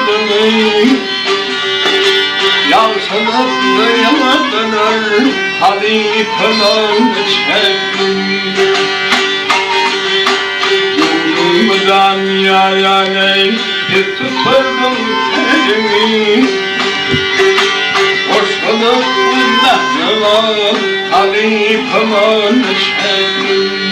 dönür Yalçınıp yana dönür Halife'nin şekli Yolumdan yayaley bir tuturdum elimi Hoşlanıp mehnevan Halife'nin şekli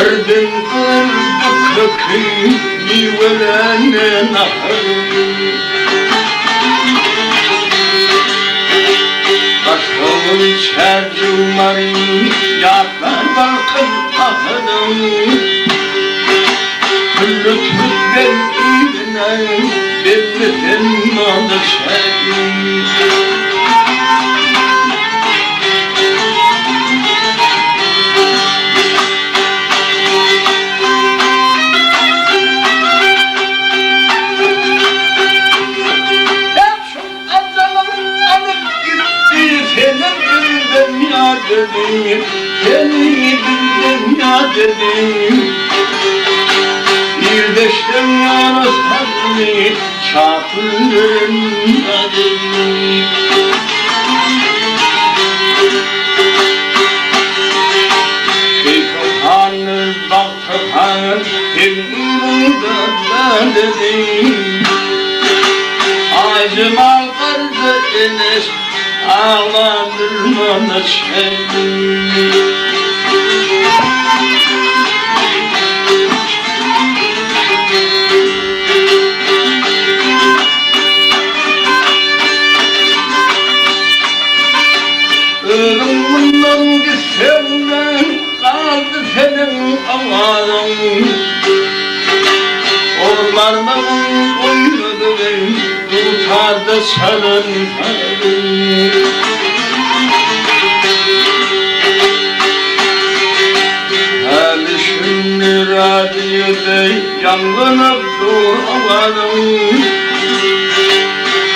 Birden kırdık kökü Mivelene nahır Başkalın çercumarı Yaklar balkın ahırım Küllü tüzden idine Devletin adı şehir Seni bir dünya dedim Bir deştim yana sarını Çapırlarında dedim Şeytanı baktılar Hemrunda dedim Acımal kardı enes Ağlandırmana çektim Ölümünden gitsemden kaldı senin avarın Ormandan oynadı ben tutardı senin ferin Hali şimdi radyoda yangınıp dur avarın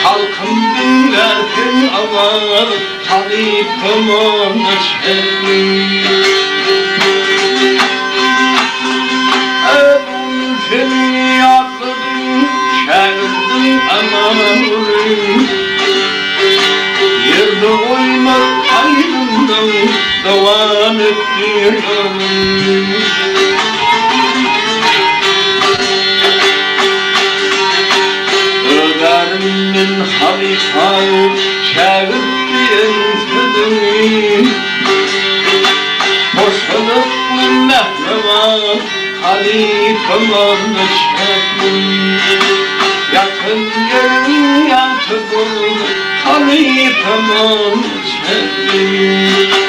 Halkım dinlerken avar Talipim onu çektim Ödüm seni atladım Çevirdim amanurum Yerde uymak aydından Devam ettiriyorum Öderimin halifayı Çevirdim sözünü Boşanıp mehnevan Halifem onu çektim Yakın yerin yatıdır Halifem onu çektim